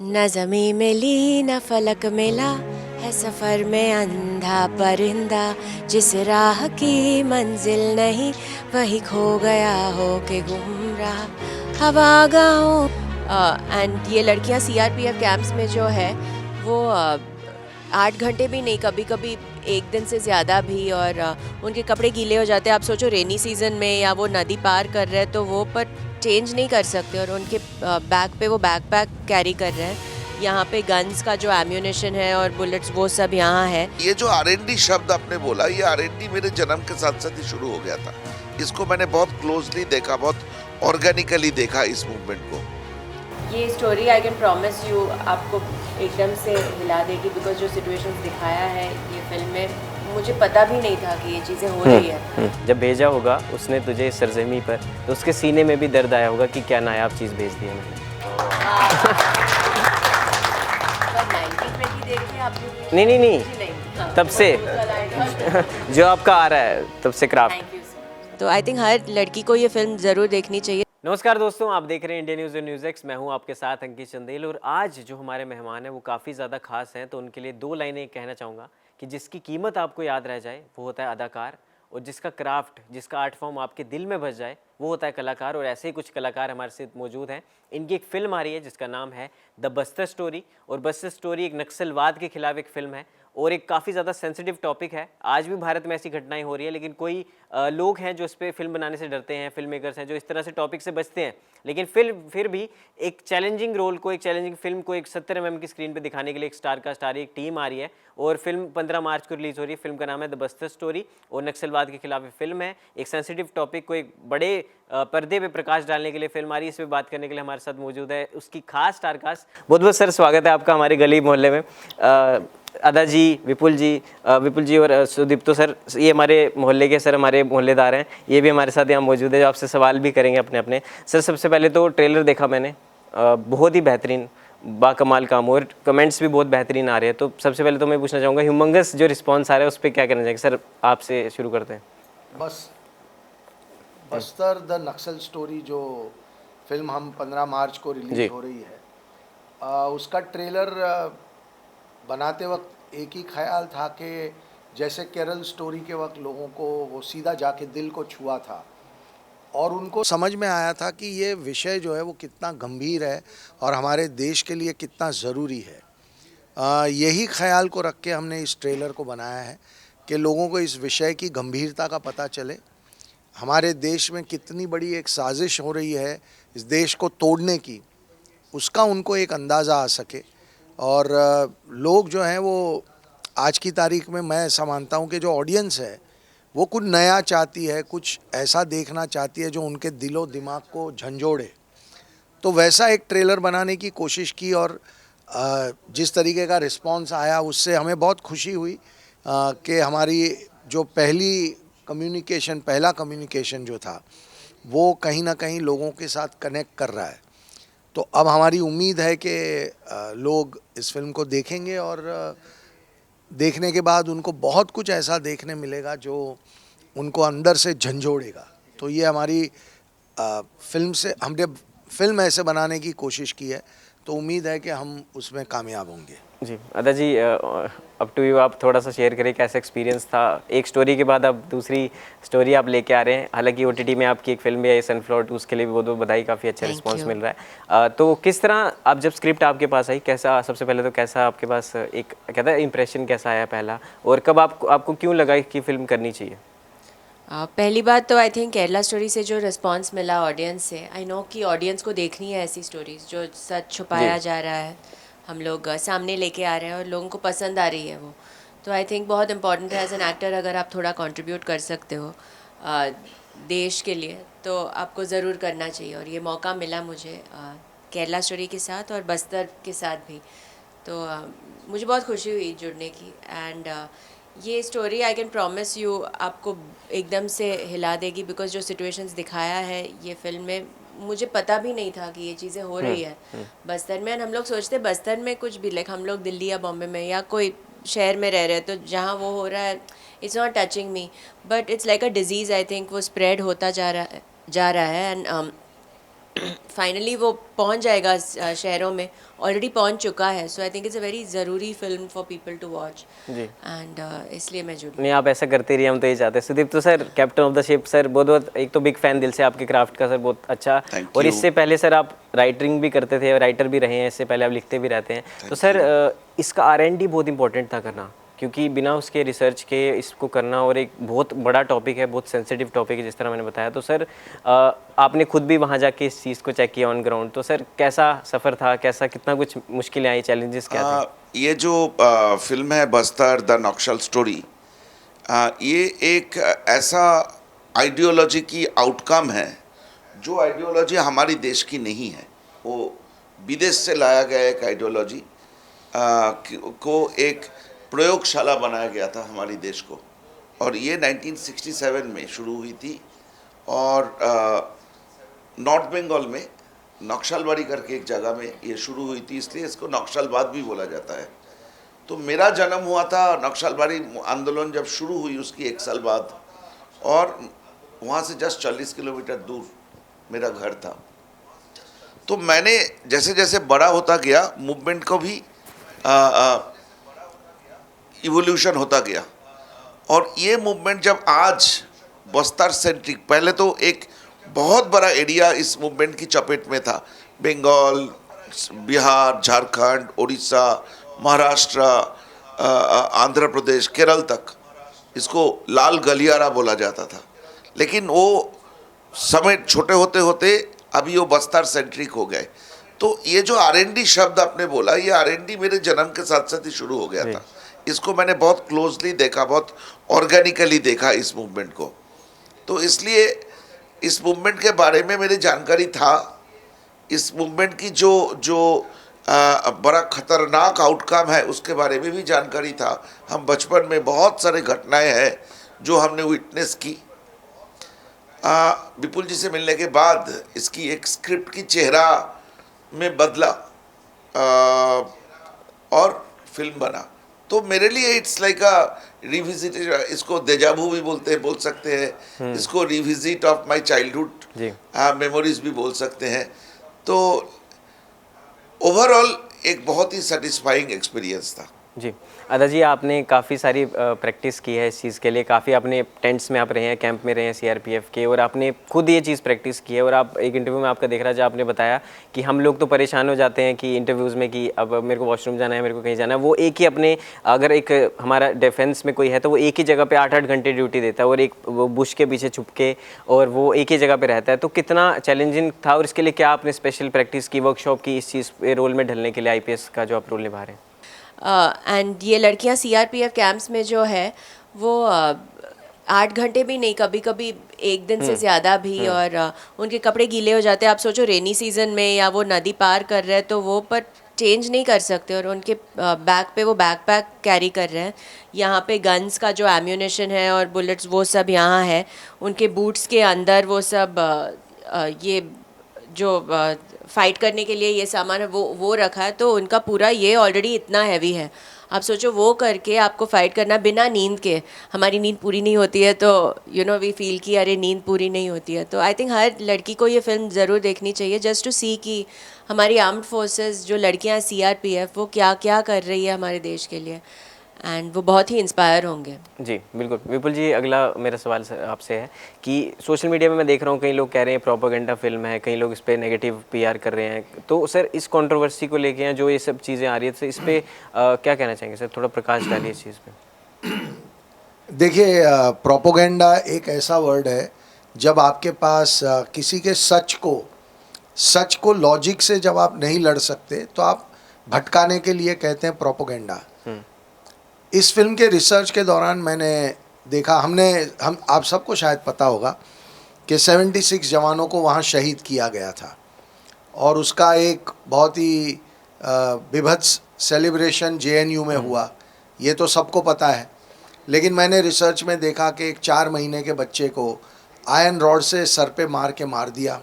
न ज़मीं मिली न फलक मिला है सफ़र में अंधा परिंदा, जिस राह की मंजिल नहीं वही खो गया हो के गुम रहा हवा गाँव। एंड ये लड़कियां सीआरपीएफ कैंप्स में जो है वो 8 घंटे भी नहीं, कभी कभी एक दिन से ज़्यादा भी, और उनके कपड़े गीले हो जाते हैं। आप सोचो रेनी सीज़न में, या वो नदी पार कर रहे हैं तो वो पर चेंज नहीं कर सकते, और उनके बैक पे वो बैकपैक कैरी कर रहे हैं। यहाँ पे गन्स का जो एम्यूनेशन है और बुलेट्स वो सब यहाँ है। ये जो आरएनडी शब्द आपने बोला, ये आरएनडी मेरे जन्म के साथ साथ ही शुरू हो गया था। इसको मैंने बहुत क्लोजली देखा, बहुत ऑर्गेनिकली देखा इस मूवमेंट को। ये story I can promise you आपको एकदम से हिला देगी, बिकॉज जो सिचुएशंस दिखाया है ये फिल्म में, मुझे पता भी नहीं था कि ये चीज़ें हो रही है। जब भेजा होगा उसने तुझे इस सरजमी पर, तो उसके सीने में भी दर्द आया होगा कि क्या नायाब चीज़ भेज दी है मैंने। नहीं, तब से जो आपका आ रहा है तब से क्राफ्ट। तो आई थिंक हर लड़की को ये फिल्म ज़रूर देखनी चाहिए। नमस्कार दोस्तों, आप देख रहे हैं इंडिया न्यूज़ और न्यूज़ एक्स। मैं हूं आपके साथ अंकित चंदेल, और आज जो हमारे मेहमान हैं वो काफ़ी ज़्यादा खास हैं। तो उनके लिए दो लाइनें कहना चाहूँगा कि जिसकी कीमत आपको याद रह जाए वो होता है अदाकार, और जिसका क्राफ्ट, जिसका आर्ट फॉर्म आपके दिल में बस जाए वो होता है कलाकार। और ऐसे ही कुछ कलाकार हमारे साथ मौजूद हैं। इनकी एक फ़िल्म आ रही है जिसका नाम है द बस्तर स्टोरी, और बस्तर स्टोरी एक नक्सलवाद के खिलाफ एक फ़िल्म है, और एक काफ़ी ज़्यादा सेंसिटिव टॉपिक है। आज भी भारत में ऐसी घटनाएं हो रही है, लेकिन कोई लोग हैं जो इस पर फिल्म बनाने से डरते हैं, फिल्म मेकर्स हैं जो इस तरह से टॉपिक से बचते हैं। लेकिन फिर भी एक चैलेंजिंग रोल को, एक चैलेंजिंग फिल्म को एक 70 mm की स्क्रीन पे दिखाने के लिए एक स्टार का स्टार एक टीम आ रही है, और फिल्म 15 मार्च को रिलीज़ हो रही है। फिल्म का नाम है द बस्तर स्टोरी, और नक्सलवाद के खिलाफ ये फिल्म है। एक सेंसिटिव टॉपिक को एक बड़े पर्दे पे प्रकाश डालने के लिए फिल्म आ रही है। इस पर बात करने के लिए हमारे साथ मौजूद है उसकी खास स्टार कास्ट। बहुत बहुत सर स्वागत है आपका हमारे गली मोहल्ले में। अदा जी, विपुल जी और सुदीप्तो सर, ये हमारे मोहल्ले के सर, हमारे मोहल्लेदार हैं। ये भी हमारे साथ यहाँ मौजूद है जो आपसे सवाल भी करेंगे अपने अपने। सर, सबसे पहले तो ट्रेलर देखा मैंने, बहुत ही बेहतरीन, बाकमाल काम, और कमेंट्स भी बहुत बेहतरीन आ रहे हैं। तो सबसे पहले तो मैं पूछना चाहूँगा, ह्यूमंगस जो रिस्पॉन्स आ रहा है उस पर क्या कहना चाहेंगे? सर, आपसे शुरू करते हैं। बस्तर द नक्सल स्टोरी जो फिल्म हम 15 मार्च को रिलीज हो रही है, उसका ट्रेलर बनाते वक्त एक ही ख्याल था कि जैसे केरल स्टोरी के वक्त लोगों को वो सीधा जाके दिल को छुआ था, और उनको समझ में आया था कि ये विषय जो है वो कितना गंभीर है और हमारे देश के लिए कितना ज़रूरी है। यही ख्याल को रख के हमने इस ट्रेलर को बनाया है कि लोगों को इस विषय की गंभीरता का पता चले, हमारे देश में कितनी बड़ी एक साजिश हो रही है इस देश को तोड़ने की, उसका उनको एक अंदाज़ा आ सके। और लोग जो हैं वो आज की तारीख में, मैं ऐसा मानता हूँ कि जो ऑडियंस है वो कुछ नया चाहती है, कुछ ऐसा देखना चाहती है जो उनके दिलो दिमाग को झंझोड़े। तो वैसा एक ट्रेलर बनाने की कोशिश की, और जिस तरीके का रिस्पांस आया उससे हमें बहुत खुशी हुई कि हमारी जो पहला कम्युनिकेशन जो था वो कहीं ना कहीं लोगों के साथ कनेक्ट कर रहा है। तो अब हमारी उम्मीद है कि लोग इस फिल्म को देखेंगे, और देखने के बाद उनको बहुत कुछ ऐसा देखने मिलेगा जो उनको अंदर से झंझोड़ेगा। तो ये हमारी हमने फिल्म ऐसे बनाने की कोशिश की है, तो उम्मीद है कि हम उसमें कामयाब होंगे। जी, अदा जी, अब टू यू, आप थोड़ा सा शेयर करें कैसा एक्सपीरियंस था। एक स्टोरी के बाद अब दूसरी स्टोरी आप लेके आ रहे हैं। हालांकि ओटीटी में आपकी एक फिल्म भी है सनफ्लावर 2, उसके लिए भी बहुत बधाई, काफ़ी अच्छा रिस्पांस मिल रहा है। तो किस तरह आप, जब स्क्रिप्ट आपके पास आई, कैसा, सबसे पहले तो कैसा आपके पास एक कहता है इंप्रेशन कैसा आया पहला, और कब आपको क्यों लगा कि फिल्म करनी चाहिए? पहली बात तो आई थिंक केरला स्टोरी से जो रिस्पांस मिला ऑडियंस से, आई नो कि ऑडियंस को देखनी है ऐसी स्टोरीज जो सच छुपाया जा रहा है, हम लोग सामने लेके आ रहे हैं और लोगों को पसंद आ रही है वो। तो आई थिंक बहुत इंपॉर्टेंट है एज एन एक्टर, अगर आप थोड़ा कंट्रीब्यूट कर सकते हो देश के लिए तो आपको ज़रूर करना चाहिए, और ये मौका मिला मुझे केरला स्टोरी के साथ और बस्तर के साथ भी। तो मुझे बहुत खुशी हुई जुड़ने की। एंड ये story I can promise you आपको एकदम से हिला देगी, बिकॉज जो सिचुएशंस दिखाया है ये फिल्म में, मुझे पता भी नहीं था कि ये चीज़ें हो रही है बस्तर में। हम लोग सोचते बस्तर में कुछ भी, लाइक हम लोग दिल्ली या बॉम्बे में या कोई शहर में रह रहे हैं तो जहाँ वो हो रहा है it's not touching me, but it's like a disease. I think वो स्प्रेड होता जा रहा है। एंड फाइनली वो पहुंच जाएगा शहरों में, ऑलरेडी पहुंच चुका है. So I think it's a very ज़रूरी film for people to watch. जी. एंड इसलिए मैं जुड़ी. नहीं, आप ऐसा करते रहिए, हम तो यही चाहते हैं. सुदीप तो sir, captain of the ship sir, बहुत बहुत एक तो बिग फैन दिल से आपके क्राफ्ट का सर, बहुत अच्छा. Thank और you. इससे पहले सर आप राइटिंग भी करते थे, राइटर भी रहे हैं, इससे पहले आप लिखते भी रहते हैं. तो सर इसका R&D बहुत इंपॉर्टेंट था करना, क्योंकि बिना उसके रिसर्च के इसको करना, और एक बहुत बड़ा टॉपिक है, बहुत सेंसिटिव टॉपिक है जिस तरह मैंने बताया. तो सर आपने खुद भी वहाँ जाके इस चीज़ को चेक किया ऑन ग्राउंड. तो सर कैसा सफ़र था, कैसा, कितना कुछ मुश्किलें आई, चैलेंजेस क्या थे? ये जो फिल्म है बस्तर द नक्सल स्टोरी, ये एक ऐसा आइडियोलॉजी की आउटकम है जो आइडियोलॉजी हमारी देश की नहीं है. वो विदेश से लाया गया एक आइडियोलॉजी को एक प्रयोगशाला बनाया गया था हमारी देश को. और ये 1967 में शुरू हुई थी. और नॉर्थ बंगाल में नक्सलबाड़ी करके एक जगह में ये शुरू हुई थी, इसलिए इसको नक्सलवाद भी बोला जाता है. तो मेरा जन्म हुआ था नक्सलबाड़ी आंदोलन जब शुरू हुई उसकी 1 साल बाद, और वहाँ से जस्ट 40 किलोमीटर दूर मेरा घर था. तो मैंने जैसे जैसे बड़ा होता गया, मूवमेंट को भी इवोल्यूशन होता गया. और ये मूवमेंट जब आज बस्तर सेंट्रिक, पहले तो एक बहुत बड़ा एरिया इस मूवमेंट की चपेट में था, बंगाल, बिहार, झारखंड, उड़ीसा, महाराष्ट्र, आंध्र प्रदेश, केरल तक इसको लाल गलियारा बोला जाता था. लेकिन वो समय छोटे होते होते अभी वो बस्तर सेंट्रिक हो गए. तो ये जो R&D शब्द आपने बोला, ये R&D मेरे जन्म के साथ साथ ही शुरू हो गया था. इसको मैंने बहुत क्लोजली देखा, बहुत ऑर्गेनिकली देखा इस मूवमेंट को. तो इसलिए इस मूवमेंट के बारे में मेरी जानकारी था. इस मूवमेंट की जो बड़ा खतरनाक आउटकम है उसके बारे में भी जानकारी था. हम बचपन में बहुत सारे घटनाएं हैं जो हमने विटनेस की. विपुल जी से मिलने के बाद इसकी एक स्क्रिप्ट की चेहरा में बदला और फिल्म बना. तो मेरे लिए इट्स लाइक अ रिविजिट, इसको देजावू भी बोल सकते हैं, इसको revisit of my childhood memories भी बोल सकते हैं. तो ओवरऑल एक बहुत ही सेटिस्फाइंग एक्सपीरियंस था. जी. अदा जी, आपने काफ़ी सारी प्रैक्टिस की है इस चीज़ के लिए, काफ़ी आपने टेंट्स में आप रहे हैं, कैंप में रहे हैं CRPF के, और आपने खुद ये चीज़ प्रैक्टिस की है. और आप एक इंटरव्यू में आपका देख रहा, जहाँ आपने बताया कि हम लोग तो परेशान हो जाते हैं कि इंटरव्यूज़ में कि अब मेरे को वॉशरूम जाना है, मेरे को कहीं जाना है. वो एक ही अपने, अगर एक हमारा डिफेंस में कोई है तो वो एक ही जगह पर 8-8 घंटे ड्यूटी देता है, और एक वो बुश के पीछे छुप के, और वो एक ही जगह पर रहता है. तो कितना चैलेंजिंग था, और इसके लिए क्या आपने स्पेशल प्रैक्टिस की, वर्कशॉप की इस चीज़ रोल में ढलने के लिए, IPS का जो आप रोल निभा रहे हैं? एंड ये लड़कियां CRPF कैंप्स में जो है वो 8 घंटे भी नहीं, कभी कभी 1 दिन से ज़्यादा भी. और उनके कपड़े गीले हो जाते हैं. आप सोचो रेनी सीजन में, या वो नदी पार कर रहे हैं तो वो पर चेंज नहीं कर सकते, और उनके बैक पे वो बैकपैक कैरी कर रहे हैं. यहाँ पे गन्स का जो एम्यूनेशन है और बुलेट्स वो सब यहाँ है. उनके बूट्स के अंदर वो सब ये जो फाइट करने के लिए ये सामान है वो रखा है. तो उनका पूरा ये ऑलरेडी इतना हैवी है. आप सोचो वो करके आपको फाइट करना बिना नींद के. हमारी नींद पूरी नहीं होती है तो वी फील कि अरे नींद पूरी नहीं होती है. तो आई थिंक हर लड़की को ये फिल्म ज़रूर देखनी चाहिए, जस्ट टू सी कि हमारी आर्म्ड फोर्सेस जो लड़कियां हैं CRPF वो क्या क्या कर रही है हमारे देश के लिए, एंड वो बहुत ही इंस्पायर होंगे. जी बिल्कुल. विपुल जी, अगला मेरा सवाल आपसे है कि सोशल मीडिया में मैं देख रहा हूँ कई लोग कह रहे हैं प्रोपेगेंडा फिल्म है, कई लोग इस पर नेगेटिव PR कर रहे हैं. तो सर इस कंट्रोवर्सी को लेके हैं जो ये सब चीज़ें आ रही है, तो इस पर क्या कहना चाहेंगे सर? थोड़ा प्रकाश डालिए इस चीज़ पे. देखिए, प्रोपेगेंडा एक ऐसा वर्ड है, जब आपके पास किसी के सच को लॉजिक से जब आप नहीं लड़ सकते तो आप भटकाने के लिए कहते हैं प्रोपेगेंडा. इस फिल्म के रिसर्च के दौरान मैंने देखा, हम आप सबको शायद पता होगा कि 76 जवानों को वहाँ शहीद किया गया था, और उसका एक बहुत ही विभत्स सेलिब्रेशन JNU में हुआ. ये तो सबको पता है. लेकिन मैंने रिसर्च में देखा कि एक 4 महीने के बच्चे को आयरन रॉड से सर पे मार के मार दिया.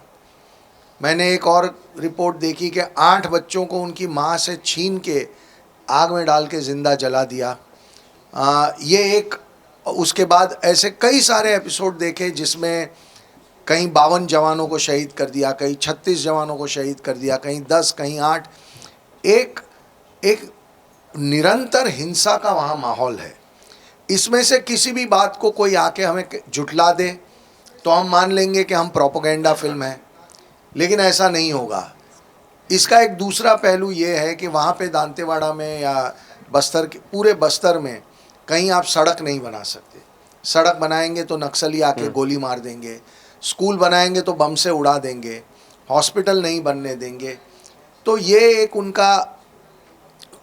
मैंने एक और रिपोर्ट देखी कि 8 बच्चों को उनकी माँ से छीन के आग में डाल के ज़िंदा जला दिया. ये एक, उसके बाद ऐसे कई सारे एपिसोड देखे जिसमें कहीं 52 जवानों को शहीद कर दिया, कहीं 36 जवानों को शहीद कर दिया, कहीं 10, कहीं 8। एक एक निरंतर हिंसा का वहाँ माहौल है। इसमें से किसी भी बात को कोई आके हमें झुठला दे तो हम मान लेंगे कि हम प्रोपेगेंडा फिल्म है, लेकिन ऐसा नहीं होगा। इसका एक दूसरा पहलू ये है कि वहाँ पे दांतेवाड़ा में या बस्तर के पूरे बस्तर में कहीं आप सड़क नहीं बना सकते। सड़क बनाएंगे तो नक्सली आके गोली मार देंगे, स्कूल बनाएंगे तो बम से उड़ा देंगे, हॉस्पिटल नहीं बनने देंगे। तो ये एक उनका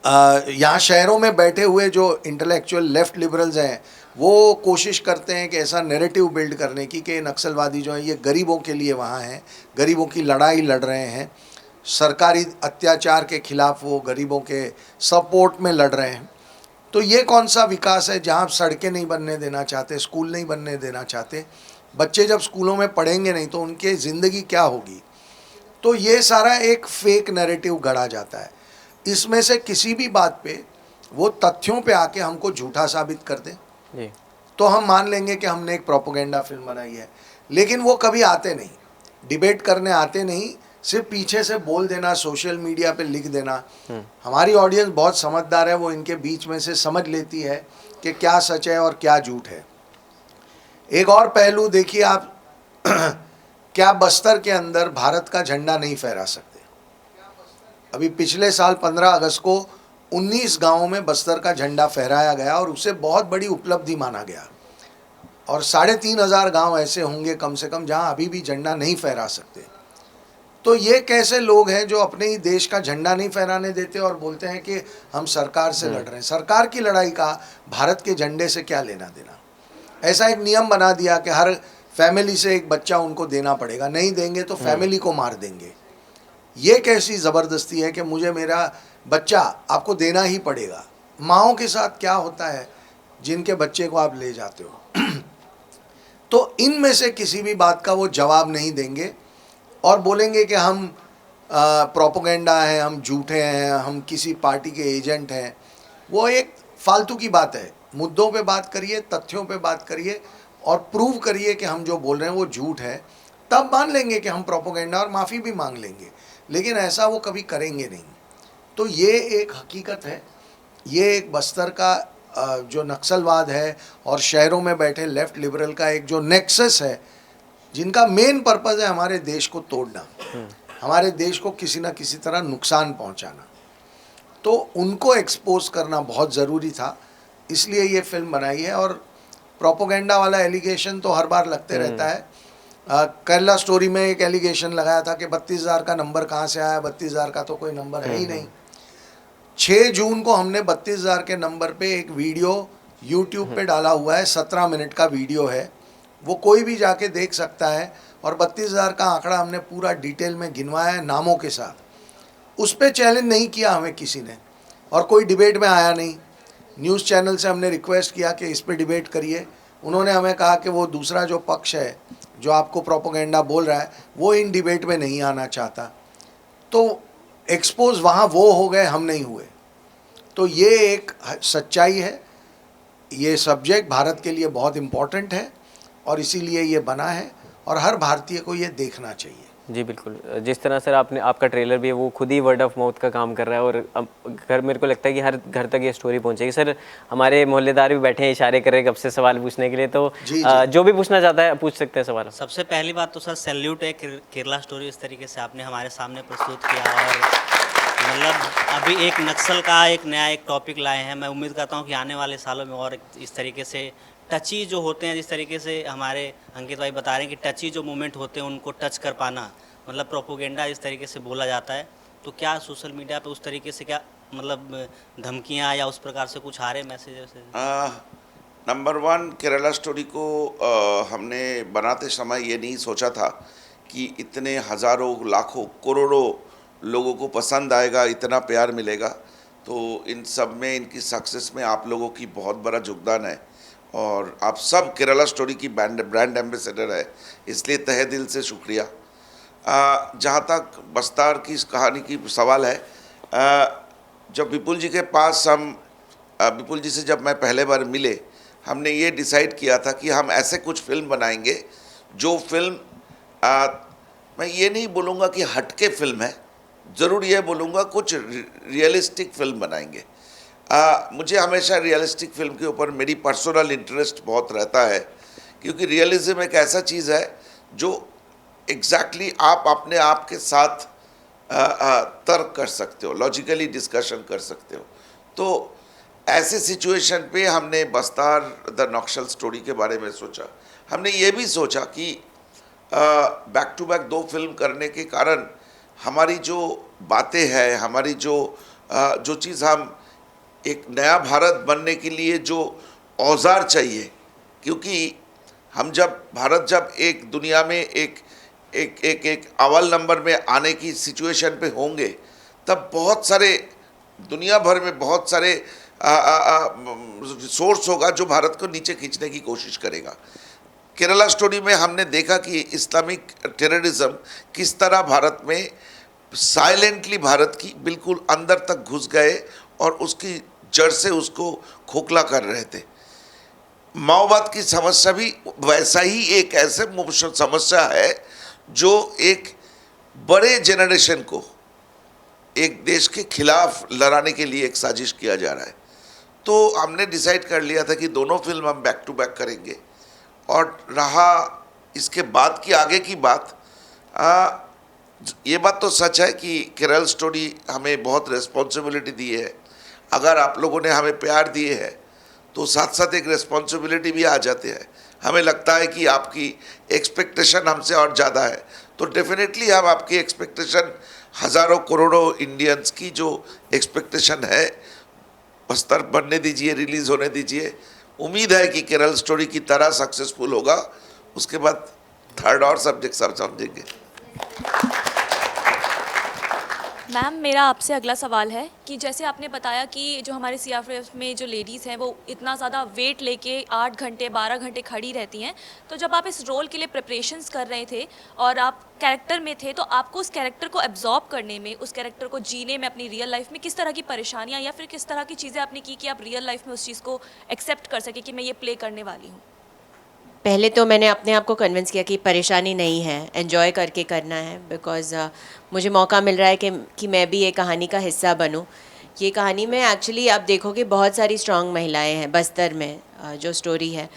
यहाँ शहरों में बैठे हुए जो इंटेलेक्चुअल लेफ्ट लिबरल्स हैं वो कोशिश करते हैं कि ऐसा नैरेटिव बिल्ड करने की कि नक्सलवादी जो हैं ये गरीबों के लिए वहाँ हैं, गरीबों की लड़ाई लड़ रहे हैं, सरकारी अत्याचार के खिलाफ वो गरीबों के सपोर्ट में लड़ रहे हैं। तो ये कौन सा विकास है जहाँ आप सड़कें नहीं बनने देना चाहते, स्कूल नहीं बनने देना चाहते? बच्चे जब स्कूलों में पढ़ेंगे नहीं तो उनकी ज़िंदगी क्या होगी? तो ये सारा एक फेक नैरेटिव गढ़ा जाता है। इसमें से किसी भी बात पे वो तथ्यों पे आके हमको झूठा साबित कर दे जी। तो हम मान लेंगे कि हमने एक प्रोपेगेंडा फिल्म बनाई है। लेकिन वो कभी आते नहीं, डिबेट करने आते नहीं, सिर्फ पीछे से बोल देना, सोशल मीडिया पे लिख देना। हमारी ऑडियंस बहुत समझदार है, वो इनके बीच में से समझ लेती है कि क्या सच है और क्या झूठ है। एक और पहलू देखिए आप, क्या बस्तर के अंदर भारत का झंडा नहीं फहरा सकते? अभी पिछले साल 15 अगस्त को 19 गांवों में बस्तर का झंडा फहराया गया और उसे बहुत बड़ी उपलब्धि माना गया। और 3,500 गांव ऐसे होंगे कम से कम जहां अभी भी झंडा नहीं फहरा सकते। तो ये कैसे लोग हैं जो अपने ही देश का झंडा नहीं फहराने देते और बोलते हैं कि हम सरकार से लड़ रहे हैं? सरकार की लड़ाई का भारत के झंडे से क्या लेना देना? ऐसा एक नियम बना दिया कि हर फैमिली से एक बच्चा उनको देना पड़ेगा, नहीं देंगे तो फैमिली को मार देंगे। ये कैसी ज़बरदस्ती है कि मुझे मेरा बच्चा आपको देना ही पड़ेगा। माँओं के साथ क्या होता है जिनके बच्चे को आप ले जाते हो? तो इनमें से किसी भी बात का वो जवाब नहीं देंगे और बोलेंगे कि हम प्रोपेगेंडा है, हम झूठे हैं, हम किसी पार्टी के एजेंट हैं। वो एक फालतू की बात है। मुद्दों पे बात करिए, तथ्यों पे बात करिए और प्रूव करिए कि हम जो बोल रहे हैं वो झूठ है, तब मान लेंगे कि हम प्रोपेगेंडा और माफ़ी भी मांग लेंगे। लेकिन ऐसा वो कभी करेंगे नहीं। तो ये एक हकीकत है, ये एक बस्तर का जो नक्सलवाद है और शहरों में बैठे लेफ्ट लिबरल का एक जो नेक्सस है, जिनका मेन पर्पज़ है हमारे देश को तोड़ना, हमारे देश को किसी न किसी तरह नुकसान पहुंचाना। तो उनको एक्सपोज करना बहुत ज़रूरी था, इसलिए ये फिल्म बनाई है। और प्रोपेगेंडा वाला एलिगेशन तो हर बार लगते रहता है। केरला स्टोरी में एक एलिगेशन लगाया था कि 32,000 का नंबर कहाँ से आया? 32,000 का तो कोई नंबर है ही नहीं। 6 जून को हमने 32,000 के नंबर पे एक वीडियो YouTube पे डाला हुआ है, 17 मिनट का वीडियो है, वो कोई भी जाके देख सकता है। और 32,000 का आंकड़ा हमने पूरा डिटेल में गिनवाया है नामों के साथ। उस पर चैलेंज नहीं किया हमें किसी ने और कोई डिबेट में आया नहीं। न्यूज़ चैनल से हमने रिक्वेस्ट किया कि इस पर डिबेट करिए, उन्होंने हमें कहा कि वो दूसरा जो पक्ष है जो आपको प्रोपेगेंडा बोल रहा है वो इन डिबेट में नहीं आना चाहता। तो एक्सपोज वहाँ वो हो गए, हम नहीं हुए। तो ये एक सच्चाई है। ये सब्जेक्ट भारत के लिए बहुत इम्पोर्टेंट है और इसीलिए ये बना है और हर भारतीय को ये देखना चाहिए। जी बिल्कुल। जिस तरह सर आपका ट्रेलर भी है वो खुद ही वर्ड ऑफ माउथ का काम कर रहा है और अब घर मेरे को लगता है कि हर घर तक ये स्टोरी पहुंचेगी। सर हमारे मोहल्लेदार भी बैठे हैं, इशारे कर रहे हैं कब से सवाल पूछने के लिए, तो जो भी पूछना चाहता है पूछ सकते हैं सवाल। सबसे पहली बात तो सर सैल्यूट है केरला स्टोरी इस तरीके से आपने हमारे सामने प्रस्तुत किया और मतलब अभी एक नक्सल का एक नया एक टॉपिक लाए हैं। मैं उम्मीद करता हूँ कि आने वाले सालों में और इस तरीके से टची जो होते हैं, जिस तरीके से हमारे अंकित भाई बता रहे हैं कि टची जो मोमेंट होते हैं उनको टच कर पाना, मतलब प्रोपोगेंडा इस तरीके से बोला जाता है। तो क्या सोशल मीडिया पे उस तरीके से क्या मतलब धमकियाँ या उस प्रकार से कुछ आ रहे मैसेज? नंबर 1, केरला स्टोरी को हमने बनाते समय ये नहीं सोचा था कि इतने हज़ारों, लाखों, करोड़ों लोगों को पसंद आएगा, इतना प्यार मिलेगा। तो इन सब में, इनकी सक्सेस में आप लोगों की बहुत बड़ा योगदान है और आप सब केरला स्टोरी की ब्रांड एम्बेसडर है, इसलिए तहे दिल से शुक्रिया। जहाँ तक बस्तर की कहानी की सवाल है, जब विपुल जी के पास विपुल जी से जब मैं पहले बार मिले, हमने ये डिसाइड किया था कि हम ऐसे कुछ फिल्म बनाएंगे जो फिल्म मैं ये नहीं बोलूँगा कि हटके फिल्म है, ज़रूर ये बोलूँगा कुछ रियलिस्टिक फिल्म बनाएंगे। मुझे हमेशा रियलिस्टिक फिल्म के ऊपर मेरी पर्सनल इंटरेस्ट बहुत रहता है, क्योंकि रियलिज्म एक ऐसा चीज़ है जो एग्जैक्टली आप अपने आप के साथ तर्क कर सकते हो, लॉजिकली डिस्कशन कर सकते हो। तो ऐसे सिचुएशन पे हमने बस्तार द नक्सल स्टोरी के बारे में सोचा। हमने ये भी सोचा कि बैक टू बैक 2 फिल्म करने के कारण हमारी जो बातें हैं, हमारी जो चीज़ हम एक नया भारत बनने के लिए जो औजार चाहिए, क्योंकि हम भारत जब एक दुनिया में एक अव्वल नंबर में आने की सिचुएशन पे होंगे, तब बहुत सारे दुनिया भर में बहुत सारे सोर्स होगा जो भारत को नीचे खींचने की कोशिश करेगा। केरला स्टोरी में हमने देखा कि इस्लामिक टेररिज्म किस तरह भारत में साइलेंटली भारत की बिल्कुल अंदर तक घुस गए और उसकी जड़ से उसको खोखला कर रहे थे। माओवाद की समस्या भी वैसा ही एक ऐसे समस्या है जो एक बड़े जेनरेशन को एक देश के खिलाफ लड़ाने के लिए एक साजिश किया जा रहा है। तो हमने डिसाइड कर लिया था कि दोनों फिल्म हम बैक टू बैक करेंगे। और रहा इसके बाद की आगे की बात, ये बात तो सच है कि केरल स्टोरी हमें बहुत रिस्पॉन्सिबिलिटी दी है। अगर आप लोगों ने हमें प्यार दिए है तो साथ साथ एक रिस्पॉन्सिबिलिटी भी आ जाते हैं। हमें लगता है कि आपकी एक्सपेक्टेशन हमसे और ज़्यादा है, तो डेफिनेटली हम आपकी एक्सपेक्टेशन हज़ारों करोड़ों इंडियंस की जो एक्सपेक्टेशन है बस्तर बनने दीजिए, रिलीज़ होने दीजिए। उम्मीद है कि केरल स्टोरी की तरह सक्सेसफुल होगा। उसके बाद थर्ड और सब्जेक्ट सब समझेंगे। मैम, मेरा आपसे अगला सवाल है कि जैसे आपने बताया कि जो हमारे सीआरपीएफ में जो लेडीज़ हैं वो इतना ज़्यादा वेट लेके 8 घंटे 12 घंटे खड़ी रहती हैं, तो जब आप इस रोल के लिए प्रिपरेशंस कर रहे थे और आप कैरेक्टर में थे, तो आपको उस कैरेक्टर को एब्जॉर्ब करने में, उस कैरेक्टर को जीने में अपनी रियल लाइफ में किस तरह की परेशानियाँ या फिर किस तरह की चीज़ें आपने की कि आप रियल लाइफ में उस चीज़ को एक्सेप्ट कर सके कि मैं ये प्ले करने वाली हूँ? पहले तो मैंने अपने आप को कन्विंस किया कि परेशानी नहीं है, एन्जॉय करके करना है, बिकॉज़ मुझे मौका मिल रहा है कि मैं भी ये कहानी का हिस्सा बनूं। ये कहानी में एक्चुअली आप देखोगे बहुत सारी स्ट्रॉन्ग महिलाएं हैं बस्तर में। जो स्टोरी है,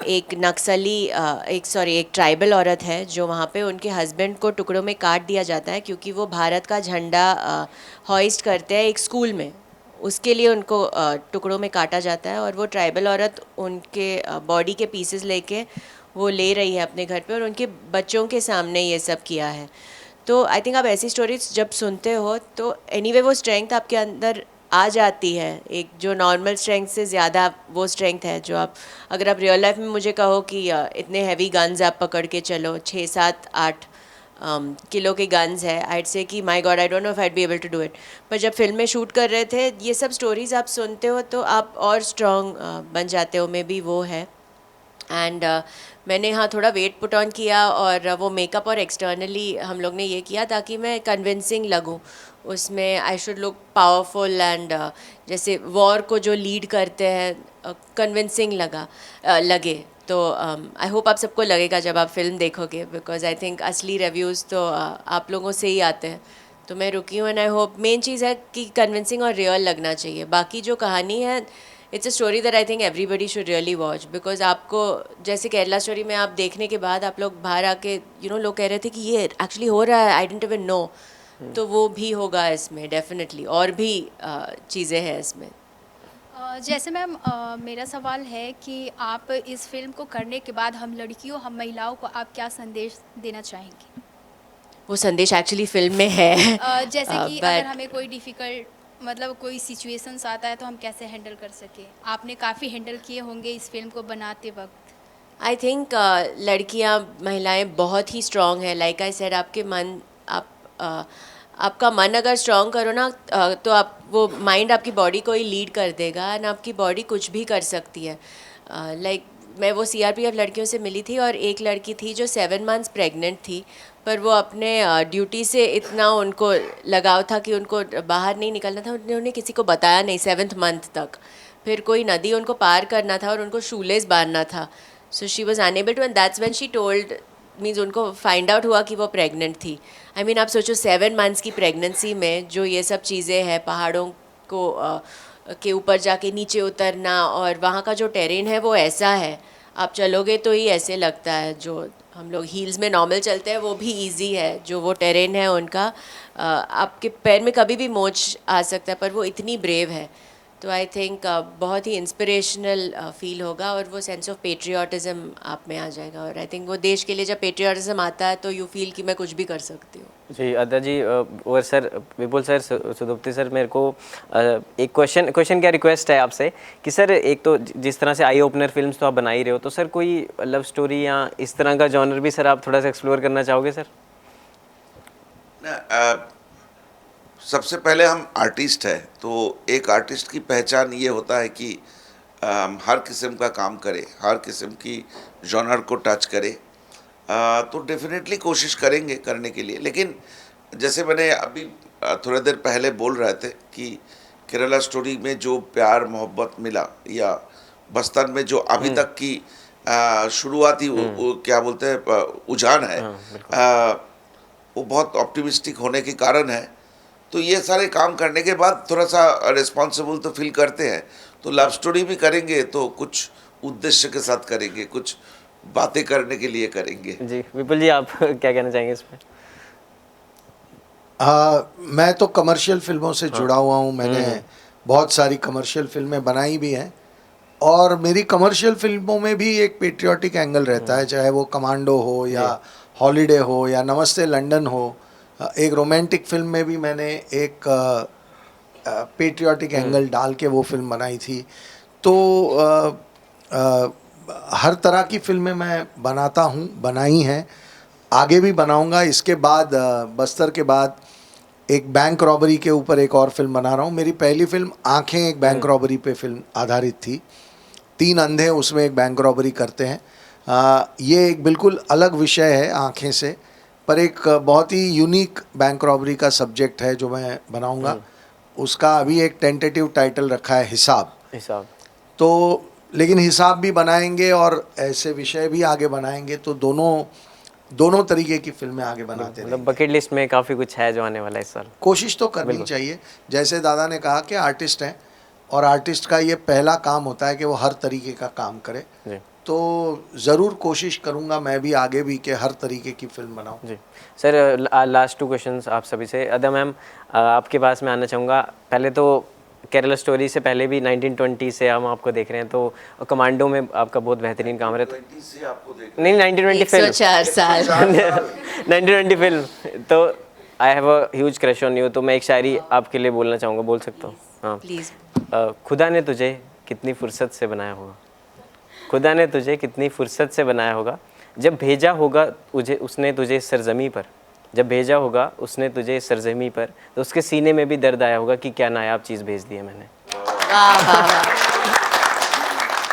एक नक्सली एक ट्राइबल औरत है जो वहाँ पे उनके हस्बैंड को टुकड़ों में काट दिया जाता है क्योंकि वो भारत का झंडा हॉइस्ट करते हैं एक स्कूल में। उसके लिए उनको टुकड़ों में काटा जाता है और वो ट्राइबल औरत उनके बॉडी के पीसेस लेके वो ले रही है अपने घर पे और उनके बच्चों के सामने ये सब किया है। तो आई थिंक आप ऐसी स्टोरीज जब सुनते हो तो एनीवे वो स्ट्रेंथ आपके अंदर आ जाती है, एक जो नॉर्मल स्ट्रेंथ से ज़्यादा वो स्ट्रेंथ है जो आप, अगर आप रियल लाइफ में मुझे कहो कि इतने हैवी गन्स आप पकड़ के चलो, 6, 7, 8 किलो के गन्स है, आइड से कि my God I don't know if I be able to do it. पर जब फिल्म में शूट कर रहे थे ये सब स्टोरीज़ आप सुनते हो तो आप और स्ट्रॉन्ग बन जाते हो, मे बी वो है। एंड मैंने हाँ थोड़ा वेट पुट ऑन किया और वो मेकअप और एक्सटर्नली हम लोग ने ये किया ताकि मैं कन्विंसिंग लगूँ उसमें। I should look powerful and जैसे वॉर को जो लीड करते हैं कन्विंसिंग लगे। तो आई होप आप सबको लगेगा जब आप फिल्म देखोगे, बिकॉज आई थिंक असली रिव्यूज़ तो आप लोगों से ही आते हैं। तो मैं रुकी हूँ एंड आई होप मेन चीज़ है कि कन्विंसिंग और रियल लगना चाहिए। बाकी जो कहानी है it's a story that I think everybody should really watch, because आपको जैसे केरला स्टोरी में आप देखने के बाद आप लोग बाहर आके लोग कह रहे थे कि ये एक्चुअली हो रहा है, आई डिडंट इवन नो। तो वो भी होगा इसमें डेफिनेटली, और भी चीज़ें हैं इसमें। जैसे मैम, मेरा सवाल है कि आप इस फिल्म को करने के बाद हम लड़कियों, हम महिलाओं को आप क्या संदेश देना चाहेंगी? वो संदेश एक्चुअली फिल्म में है। जैसे कि अगर हमें कोई डिफ़िकल्ट मतलब कोई सिचुएशंस आता है तो हम कैसे हैंडल कर सके? आपने काफ़ी हैंडल किए होंगे इस फिल्म को बनाते वक्त। आई थिंक लड़कियां, महिलाएं बहुत ही स्ट्रॉन्ग है। लाइक आई सेड, आपका मन अगर स्ट्रॉन्ग करो ना तो आप वो माइंड आपकी बॉडी को ही लीड कर देगा एंड आपकी बॉडी कुछ भी कर सकती है। लाइक मैं वो सीआरपीएफ लड़कियों से मिली थी और एक लड़की थी जो 7 मंथ्स प्रेग्नेंट थी, पर वो अपने ड्यूटी से इतना उनको लगाव था कि उनको बाहर नहीं निकलना था। उन्होंने किसी को बताया नहीं 7th मंथ तक। फिर कोई नदी उनको पार करना था और उनको शूलेस बांधना था। So she was unable to, and that's when she told means उनको फाइंड आउट हुआ कि वो प्रेग्नेंट थी। आई मीन आप सोचो 7 मंथ्स की प्रेगनेंसी में जो ये सब चीज़ें हैं, पहाड़ों को के ऊपर जाके नीचे उतरना, और वहाँ का जो टेरेन है वो ऐसा है, आप चलोगे तो ही ऐसे लगता है, जो हम लोग हील्स में नॉर्मल चलते हैं वो भी इजी है, जो वो टेरेन है उनका आपके पैर में कभी भी मोच आ सकता है, पर वो इतनी ब्रेव है। तो आई थिंक बहुत ही इंस्पिरेशनल फील होगा, और वो सेंस ऑफ पेट्रियाटिज़म आप में आ जाएगा, और आई थिंक वो देश के लिए जब पेट्रियाटिज़म आता है तो यू फील कि मैं कुछ भी कर सकती हूँ। जी अदा जी, और सर विपुल सर, सुदुप्ति सर, मेरे को एक क्वेश्चन क्या रिक्वेस्ट है आपसे कि सर, एक तो जिस तरह से आई ओपनर फिल्म्स तो आप बना ही रहे हो, तो सर कोई लव स्टोरी या इस तरह का जॉनर भी सर आप थोड़ा सा एक्सप्लोर करना चाहोगे सर? सबसे पहले हम आर्टिस्ट है, तो एक आर्टिस्ट की पहचान ये होता है कि हर किस्म का काम करे, हर किस्म की जॉनर को टच करे। तो डेफिनेटली कोशिश करेंगे करने के लिए, लेकिन जैसे मैंने अभी थोड़ी देर पहले बोल रहे थे कि केरला स्टोरी में जो प्यार मोहब्बत मिला, या बस्तर में जो अभी तक की शुरुआती वो क्या बोलते हैं उजान है, वो बहुत ऑप्टिमिस्टिक होने के कारण है। तो ये सारे काम करने के बाद थोड़ा सा रिस्पॉन्सिबल तो फील करते हैं, तो लव स्टोरी भी करेंगे तो कुछ उद्देश्य के साथ करेंगे, कुछ बातें करने के लिए करेंगे। जी विपुल जी, आप क्या कहना चाहेंगे इसमें? मैं तो कमर्शियल फिल्मों से जुड़ा हुआ हूँ, मैंने बहुत सारी कमर्शियल फिल्में बनाई भी हैं, और मेरी कमर्शियल फिल्मों में भी एक पेट्रियाटिक एंगल रहता है, चाहे वो कमांडो हो या हॉलीडे हो या नमस्ते लंदन हो। एक रोमांटिक फिल्म में भी मैंने एक पेट्रियाटिक एंगल डाल के वो फिल्म बनाई थी। तो हर तरह की फिल्में मैं बनाता हूँ, बनाई हैं, आगे भी बनाऊँगा। इसके बाद बस्तर के बाद एक बैंक रॉबरी के ऊपर एक और फिल्म बना रहा हूँ। मेरी पहली फिल्म आँखें एक बैंक रॉबरी पे फिल्म आधारित थी। 3 अंधे उसमें एक बैंक रॉबरी करते हैं। ये एक बिल्कुल अलग विषय है आँखें से, पर एक बहुत ही यूनिक बैंक रॉबरी का सब्जेक्ट है जो मैं बनाऊँगा। उसका अभी एक टेंटेटिव टाइटल रखा है हिसाब। तो लेकिन हिसाब भी बनाएंगे और ऐसे विषय भी आगे बनाएंगे, तो दोनों तरीके की फिल्में आगे बनाते हैं। मतलब बकेट लिस्ट में काफ़ी कुछ है जो आने वाला है इस साल। कोशिश तो करनी चाहिए, जैसे दादा ने कहा कि आर्टिस्ट हैं, और आर्टिस्ट का ये पहला काम होता है कि वो हर तरीके का काम करे। तो ज़रूर कोशिश करूँगा मैं भी आगे भी कि हर तरीके की फिल्म बनाऊँ। जी सर, लास्ट 2 क्वेश्चंस आप सभी से। अदा मैम, आपके पास मैं आना चाहूँगा। पहले तो केरला स्टोरी से पहले भी 1920 से हम आपको देख रहे हैं, तो कमांडो में आपका बहुत बेहतरीन काम रहा। नहीं, 1920 फिल्म 104 साल 1920 फिल्म, तो I have a huge crush on you. तो मैं एक शायरी आपके लिए बोलना चाहूँगा, बोल सकता हूँ? हाँ प्लीज़। खुदा ने तुझे कितनी फुर्सत से बनाया होगा, खुदा ने तुझे कितनी फुर्सत से बनाया होगा, जब भेजा होगा उसने तुझे इस सरजमी पर, जब भेजा होगा उसने तुझे इस सरजमी पर, तो उसके सीने में भी दर्द आया होगा कि क्या नायाब चीज़ भेज दी है मैंने। वाह वाह वाह।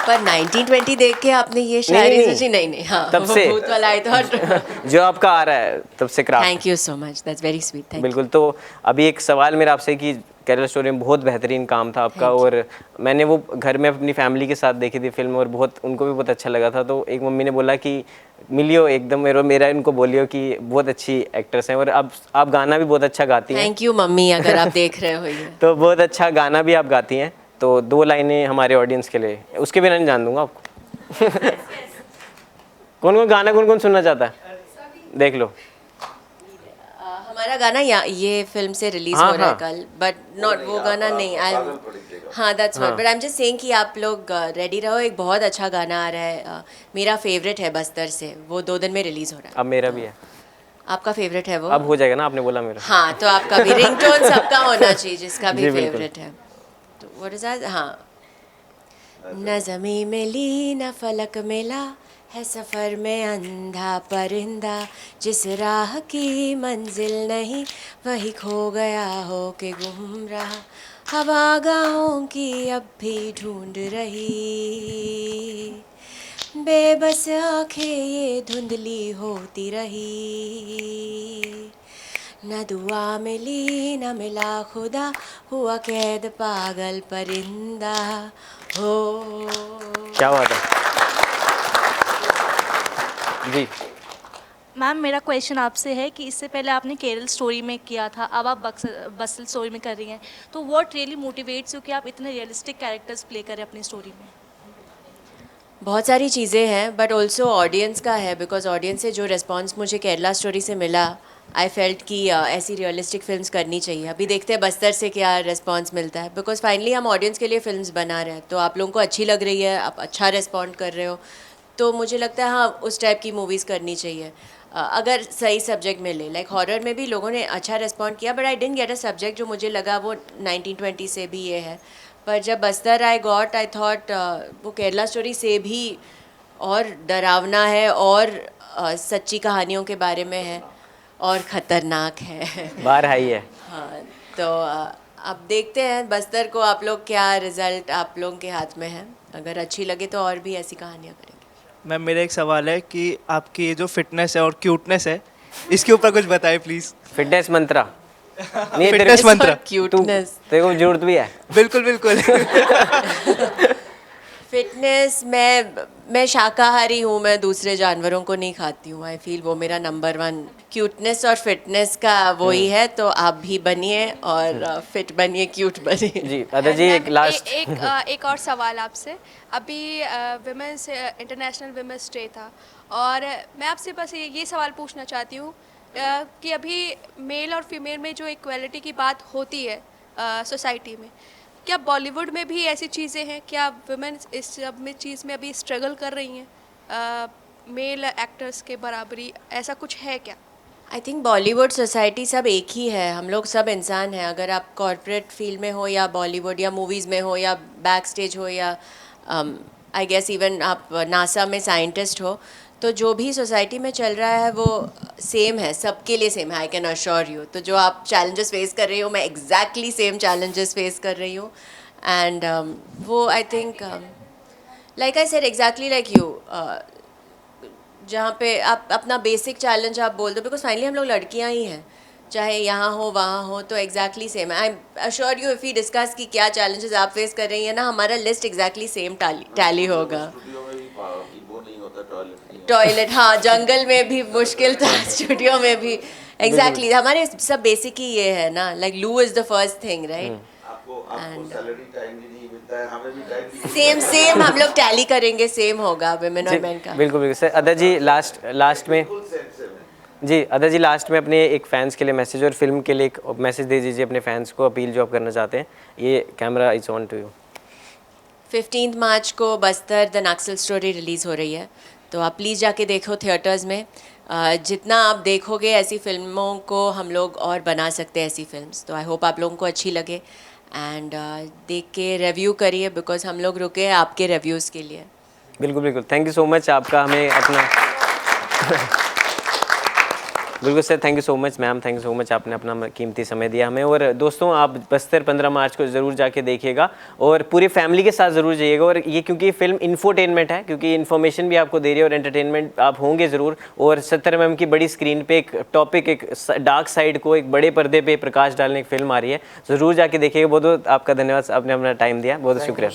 पर 1920 देख के आपने ये शायरी सोची? नहीं, हाँ, तब से भूत वाला आई थॉट। जो आपका आ रहा है तब से craft. Thank you so much, that's very sweet, thank you. बिल्कुल। तो अभी एक सवाल मेरा आपसे कि केरला स्टोरी में बहुत बेहतरीन काम था आपका, और मैंने वो घर में अपनी फैमिली के साथ देखी थी फिल्म, और बहुत उनको भी बहुत अच्छा लगा था। तो एक मम्मी ने बोला कि मिलियो एकदम मेरा इनको बोलियो कि बहुत अच्छी एक्ट्रेस हैं, और अब आप गाना भी बहुत अच्छा गाती हैं। थैंक यू मम्मी, अगर आप देख रहे हो ये। तो बहुत अच्छा गाना भी आप गाती हैं, तो 2 लाइनें हमारे ऑडियंस के लिए, उसके बिना नहीं जान दूंगा आपको। कौन गाना कौन सुनना चाहता है? देख लो। हमारा गाना ये फिल्म से रिलीज हाँ, हो रहा है हाँ। कल, बट नॉट वो गाना नहीं। हाँ that's what, but I am just saying कि आप लोग रेडी रहो। एक बहुत अच्छा गाना आ रहा है, मेरा फेवरेट है बस्तर से, वो 2 दिन में रिलीज हो रहा है। अब मेरा भी है। आपका फेवरेट है वो? अब हो जाएगा ना, आपने बोला मेरा। हाँ, तो आपका भी रिंगटोन सबका होना चाहिए जिसका भी जी, बिल्कुल। फेवरेट है। तो व्हाट इज दैट? हाँ। न ज़मीं मिली न फलक मिला, है सफ़र में अंधा परिंदा, जिस राह की मंजिल नहीं वही खो गया हो के गुम रहा, हवा गाहों की अब भी ढूंढ रही, बेबस आँखें ये धुंधली होती रही, न दुआ मिली न मिला खुदा, हुआ कैद पागल परिंदा हो। क्या बात है जी। मैम मेरा क्वेश्चन आपसे है कि इससे पहले आपने केरल स्टोरी में किया था, अब आप बसल स्टोरी में कर रही हैं, तो व्हाट रियली मोटिवेट्स यू कि आप इतने रियलिस्टिक कैरेक्टर्स प्ले करें अपनी स्टोरी में? बहुत सारी चीज़ें हैं, बट ऑल्सो ऑडियंस का है, बिकॉज ऑडियंस से जो रिस्पॉन्स मुझे केरला स्टोरी से मिला, आई फेल्ट कि ऐसी रियलिस्टिक फिल्म्स करनी चाहिए। अभी देखते हैं बस्तर से क्या रिस्पॉन्स मिलता है, बिकॉज फाइनली हम ऑडियंस के लिए फिल्म्स बना रहे हैं, तो आप लोगों को अच्छी लग रही है, आप अच्छा रिस्पॉन्ड कर रहे हो, तो मुझे लगता है हाँ उस टाइप की मूवीज़ करनी चाहिए। अगर सही सब्जेक्ट मिले, लाइक हॉरर में भी लोगों ने अच्छा रिस्पॉन्ड किया, but I didn't get a subject जो मुझे लगा वो 1920 से भी ये है। पर जब बस्तर आई थॉट वो केरला स्टोरी से भी और डरावना है और सच्ची कहानियों के बारे में है और ख़तरनाक है। बाहर आई है। हाँ, तो अब देखते हैं बस्तर को, आप लोग क्या रिज़ल्ट आप लोगों के हाथ में है। अगर अच्छी लगे तो और भी ऐसी कहानियाँ करेंगे। मैम मेरा एक सवाल है कि आपकी ये जो फिटनेस है और क्यूटनेस है, इसके ऊपर कुछ बताएं प्लीज़। फिटनेस मंत्रा नहीं, फिटनेस मंत्र। क्यूटनेस, तेरे को जरूरत भी है। बिल्कुल बिल्कुल। फिटनेस, मैं शाकाहारी हूँ, मैं दूसरे जानवरों को नहीं खाती हूँ। आई फील वो मेरा नंबर 1 क्यूटनेस और फिटनेस का वही है। तो आप भी बनिए और फिट बनिए, क्यूट बनिए। जी अदा जी, एक लास्ट एक और सवाल आपसे। अभी विमेंस इंटरनेशनल विमेंस डे था और मैं आपसे बस ये सवाल पूछना चाहती हूँ कि अभी मेल और फीमेल में जो इक्वालिटी की बात होती है सोसाइटी में, क्या बॉलीवुड में भी ऐसी चीज़ें हैं? क्या वुमेन इस सब में चीज़ में अभी स्ट्रगल कर रही हैं मेल एक्टर्स के बराबरी, ऐसा कुछ है क्या? आई थिंक बॉलीवुड सोसाइटी सब एक ही है, हम लोग सब इंसान हैं। अगर आप कॉर्पोरेट फील्ड में हो या बॉलीवुड या मूवीज़ में हो या बैक स्टेज हो या आई गेस इवन आप नासा में साइंटिस्ट हो, तो जो भी सोसाइटी में चल रहा है वो सेम है, सबके लिए सेम है। I can assure you. तो जो आप चैलेंजेस फेस कर रही हो, मैं एग्जैक्टली सेम चैलेंजेस फेस कर रही हूँ। एंड वो I think like I said exactly like you, जहाँ पे आप अपना बेसिक चैलेंज आप बोल दो, बिकॉज फाइनली हम लोग लड़कियाँ ही हैं, चाहे यहाँ हो वहाँ हो, तो एग्जैक्टली सेम है। I assure you if we discuss कि क्या चैलेंजेस आप फेस कर रही हैं ना, हमारा लिस्ट एग्जैक्टली सेम टैली होगा। टॉयलेट, हाँ, जंगल में भी मुश्किल था, स्टूडियो में भी एग्जैक्टली हमारे सब बेसिक ही ये है ना, लाइक लू is the first thing, right? Same हम लोग टैली करेंगे, सेम होगा वुमेन और मेन का। बिल्कुल बिल्कुल सर। अदा जी लास्ट में जी, अदा जी लास्ट में अपने एक फैंस के लिए मैसेज और फिल्म के लिए एक मैसेज दे दीजिए अपने फैंस को, अपील जो आप करना चाहते हैं। ये camera is on to you. 15 March को Bastar the Naxal story release हो रही है, तो आप प्लीज़ जाके देखो थिएटर्स में। जितना आप देखोगे ऐसी फिल्मों को हम लोग और बना सकते हैं, ऐसी फिल्म्स। तो आई होप आप लोगों को अच्छी लगे एंड देख के रिव्यू करिए, बिकॉज हम लोग रुके हैं आपके रिव्यूज़ के लिए। बिल्कुल बिल्कुल, थैंक यू सो मच आपका हमें अपना बिल्कुल sir, thank you so much ma'am, thank you so much, आपने अपना कीमती समय दिया हमें। और दोस्तों आप बस्तर 15 मार्च को ज़रूर जाके देखिएगा और पूरी फैमिली के साथ ज़रूर जाइएगा। और ये क्योंकि फिल्म इन्फोटेनमेंट है, क्योंकि इन्फॉर्मेशन भी आपको दे रही है और एंटरटेनमेंट आप होंगे ज़रूर। और 70 mm की बड़ी स्क्रीन पे एक टॉपिक, एक डार्क साइड को एक बड़े पर्दे पर प्रकाश डालने की फिल्म आ रही है, ज़रूर जाके देखिएगा। बहुत बहुत आपका धन्यवाद, आपने अपना टाइम दिया, बहुत शुक्रिया।